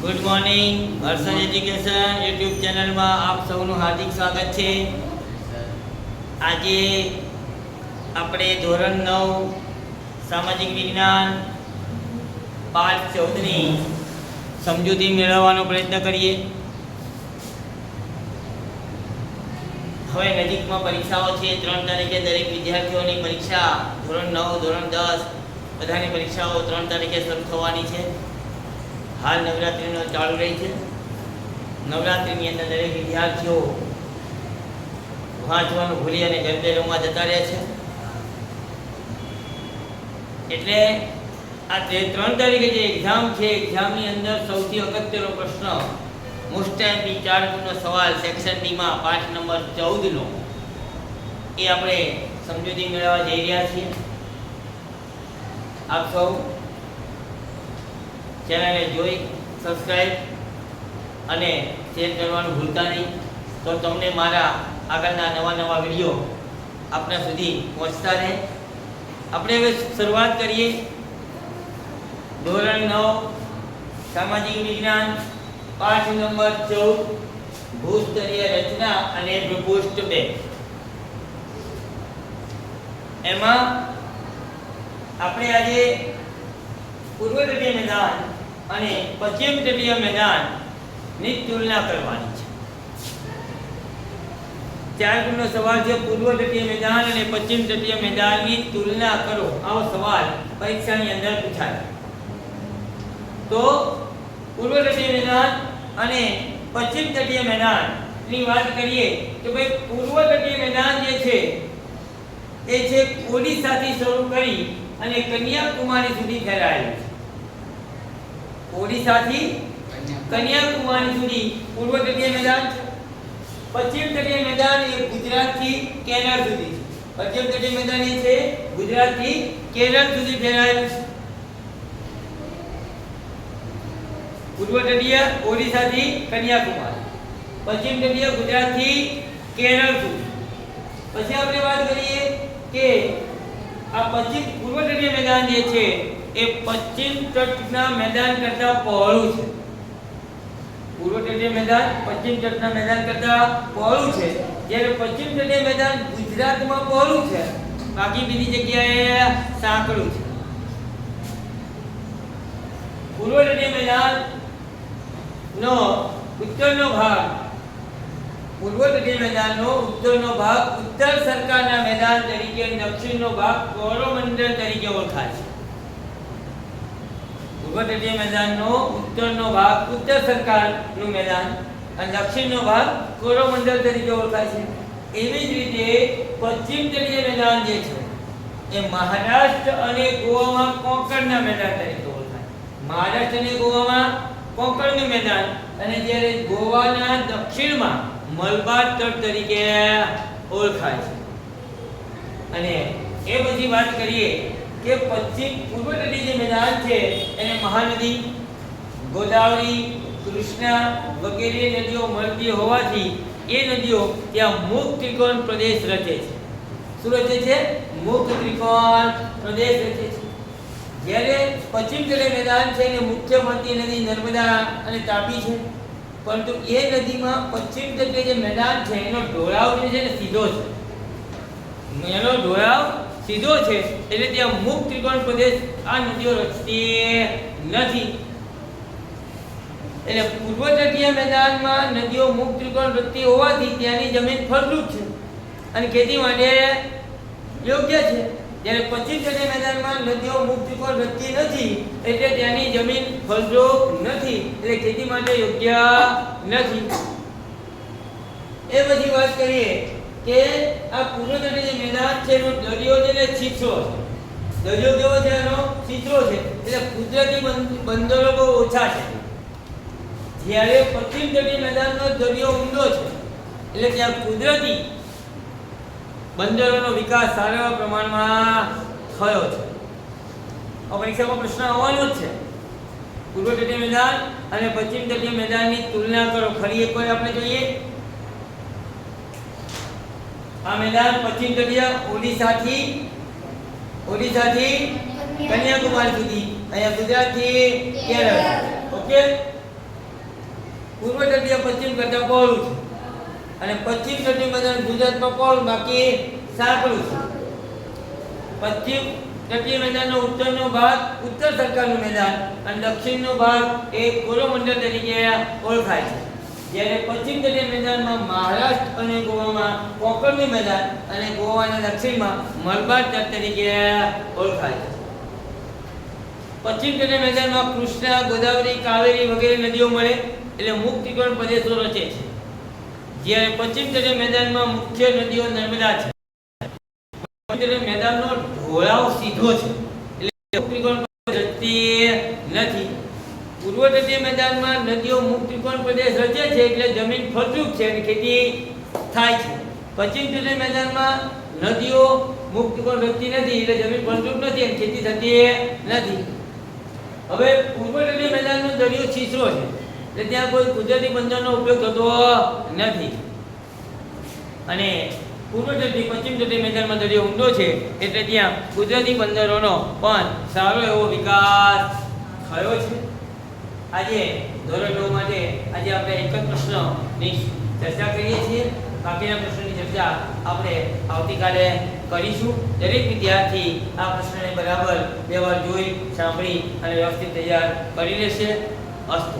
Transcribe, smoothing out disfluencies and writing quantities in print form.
Good morning. Harshad education YouTube ચેનલમાં આપ સૌનું હાર્દિક સ્વાગત છે. આજે આપણે ધોરણ 9 સામાજિક વિજ્ઞાન પાઠ 14ની સમજૂતી મેળવવાનો પ્રયત્ન કરીએ. હવે નજીકમાં પરીક્ષાઓ છે. 3 તારીખે દરેક વિદ્યાર્થીઓની પરીક્ષા, ધોરણ 9 ધોરણ 10 બધાની પરીક્ષાઓ 3 તારીખે શરૂ થવાની છે. હાલ નવરાત્રિનો ચાલુ રહી છે. નવરાત્રિની અંદર દરેક વિદ્યાર્થીઓ વાંચવાનું ભૂલી અને ગરબે રમવા જતા રહે છે. એટલે આ 3 તારીખે જે એક્ઝામ છે, એક્ઝામની અંદર સૌથી અગત્યનો પ્રશ્ન મોસ્ટ એમપી 4 ગુણનો સવાલ સેક્શન ડીમાં પાઠ નંબર 14નો એ આપણે સમજૂતી મેળવવા જઈ રહ્યા છીએ. આપ સૌ ચેનલને જોઈ સબસ્ક્રાઇબ અને શેર કરવાનું ભૂલતા નહીં, તો તમને મારા આગળના નવા વિડીયો આપના સુધી પહોંચતા રહે. આપણે હવે શરૂઆત કરીએ. ધોરણ 9 સામાજિક વિજ્ઞાન પાઠ નંબર 14 ભૂસ્તરીય રચના અને પ્રકોષ્ઠ 2. એમાં આપણે આજે પૂર્વ તટીય મેદાન અને પશ્ચિમ તટીય મેદાનની તુલના કરવાની છે. 4 ગુણનો સવાલ છે. પૂર્વ તટીય મેદાન અને પશ્ચિમ તટીય મેદાનની તુલના કરો. આવો સવાલ પરીક્ષાની અંદર પૂછાય. તો પૂર્વ તટીય મેદાન અને પશ્ચિમ તટીય મેદાનની વાત કરીએ તો ભાઈ પૂર્વ તટીય મેદાન જે છે એ છે ઓડિશાથી શરૂ કરી અને કન્યાકુમારી સુધી ફેલાયેલું છે. ઓડિશાથી કન્યાકુમારી સુધી પૂર્વ તટીય મેદાન છે. પશ્ચિમ તટીય મેદાન એ ગુજરાતથી કેરળ સુધી છે. પશ્ચિમ તટીય મેદાન એ છે ગુજરાતથી કેરળ સુધી ફેલાયેલું છે. પૂર્વ તટીય ઓડિશાથી કન્યાકુમારી, પશ્ચિમ તટીય ગુજરાતથી કેરળ સુધી. પછી આપણે વાત કરીએ કે આ પશ્ચિમ પૂર્વ તટીય મેદાન જે છે એ પશ્ચિમ તટના મેદાન કરતા પહોળું છે. પૂર્વ તટીય મેદાન પશ્ચિમ તટના મેદાન કરતા પહોળું છે, જ્યારે પશ્ચિમ તટીય મેદાન ગુજરાતમાં પહોળું છે, બાકી બીજી જગ્યાએ સાંકડું છે. પૂર્વ તટીય મેદાન નો ઉત્તરનો ભાગ, પૂર્વ તટીય મેદાનનો ઉત્તરનો ભાગ ઉત્તર સરકારના મેદાન તરીકે, દક્ષિણનો ભાગ કોરોમંડળ તરીકે ઓળખાય છે. પૂર્વ તટીય મેદાનનો ઉત્તરનો ભાગ ઉત્તર સરકારનું મેદાન અને દક્ષિણનો ભાગ કોરોમંડળ તરીકે ઓળખાય છે. એવી જ રીતે પશ્ચિમ તટીય મેદાન જે છે એ મહારાષ્ટ્ર અને ગોવામાં કોંકણના મેદાન તરીકે ઓળખાય. મહારાષ્ટ્ર અને ગોવામાં કોંકણનું મેદાન અને જ્યારે ગોવાના દક્ષિણમાં મલબાર તટ તરીકે ઓળખાય છે. અને એ બધી વાત કરીએ કે પશ્ચિમ પૂર્વ તટીય જે મેદાન છે એને મહાનદી ગોદાવરી, કૃષ્ણા વગેરે નદીઓ મળતી હોવાથી એ નદીઓ ત્યાં મુક્ત ત્રિકોણ પ્રદેશ રચે છે. શું રચે છે? મુક્ત ત્રિકોણ પ્રદેશ રચે છે. જ્યારે પશ્ચિમ તટીય મેદાન છે એને મુખ્ય મળતી નદી નર્મદા અને તાપી છે, પરંતુ એ નદીમાં પશ્ચિમ તટીય જે મેદાન છે એનો ઢોળાવ જે છે ને સીધો છે. એનો ઢોળાવ સીધો છે એટલે ત્યાં મુક્ત ત્રિકોણ પ્રદેશ આ નદીઓ રચતી નથી. એટલે પૂર્વ તટીય મેદાનમાં નદીઓ મુક્ત ત્રિકોણ રચતી હોવાથી ત્યાંની જમીન ફળદ્રુપ છે અને ખેતી માટે યોગ્ય છે. જ્યારે પશ્ચિમ તટીય મેદાનમાં નદીઓ મુક્ત ત્રિકોણ રચતી નથી એટલે ત્યાંની જમીન ફળદ્રુપ નથી, એટલે ખેતી માટે યોગ્ય નથી. એ બધી વાત કરીએ કે આ પૂર્વ તટીય મેદાન છે એનો દરિયો છે ને છીછરો છે. દરિયો કેવો છે? એનો છીછરો છે, એટલે કુદરતી બંદરો બહુ ઓછા છે. જ્યારે પશ્ચિમ તટીય મેદાનનો દરિયો ઊંડો છે એટલે ત્યાં કુદરતી બંદરોનો વિકાસ સારા પ્રમાણમાં થયો છે. આ પરીક્ષામાં પ્રશ્ન આવવાનો જ છે. પૂર્વ તટીય મેદાન અને પશ્ચિમ તટીય મેદાનની તુલના કરો. ફરી એકવાર આપણે જોઈએ. આ મેદાન પશ્ચિમ તટીય ઓડિશાથી કન્યાકુમારી સુધી, અહીંયા ગુજરાતથી કેરળ. ઓકે, પૂર્વ તટીય પશ્ચિમ કરતાં પહોળું છે અને પશ્ચિમ તટીય મેદાન ગુજરાતમાં પહોળું બાકી સાંકડું છે. પશ્ચિમ તટીય મેદાનનો ઉત્તરનો ભાગ ઉત્તર સરકારનું મેદાન અને દક્ષિણનો ભાગ એ કોરોમંડળ તરીકે ઓળખાય છે. જ્યારે પશ્ચિમ તટીય મેદાનમાં મહારાષ્ટ્ર અને ગોવામાં કોંકણનું મેદાન અને ગોવાના દક્ષિણમાં મલબાર તટ તરીકે ઓળખાય છે. પશ્ચિમ તટીય મેદાનમાં કૃષ્ણા, ગોદાવરી, કાવેરી વગેરે નદીઓ મળે એટલે મુક્તિકોણ પ્રદેશો રચે છે. જ્યારે પશ્ચિમ તટીય મેદાનમાં મુખ્ય નદીઓ નર્મદા છે. મેદાનનો ઢોળાવ સીધો છે એટલે મુક્તિકોણ રચતી નથી. પૂર્વ તટીય મેદાનમાં નદીઓ મુક્તિકોણ પ્રદેશ રચે છે એટલે જમીન ફળદ્રુપ છે અને ખેતી થાય છે. પશ્ચિમ તટીય મેદાનમાં નદીઓ મુક્તિકોણ રચતી નથી એટલે જમીન ફળદ્રુપ નથી અને ખેતી થતી નથી. હવે પૂર્વ તટીય મેદાનનો દરિયો છીછરો છે એટલે ત્યાં કોઈ કુદરતી બંદરનો ઉપયોગ થતો નથી અને પૂર્વ તટીય પશ્ચિમ તટીય મેદાનમાં દરિયો ઊંડો છે એટલે ત્યાં કુદરતી બંદરોનો પણ સારો એવો વિકાસ થયો છે. આજે ધોરણ 9 માટે આજે આપણે એક જ પ્રશ્નની ચર્ચા કરીએ છીએ. બાકીના પ્રશ્નોની ચર્ચા આપણે આવતીકાલે કરીશું. દરેક વિદ્યાર્થી આ પ્રશ્નને બરાબર બે વાર જોઈ, સાંભળી અને વ્યવસ્થિત તૈયાર કરી લેશે. અસ્તુ.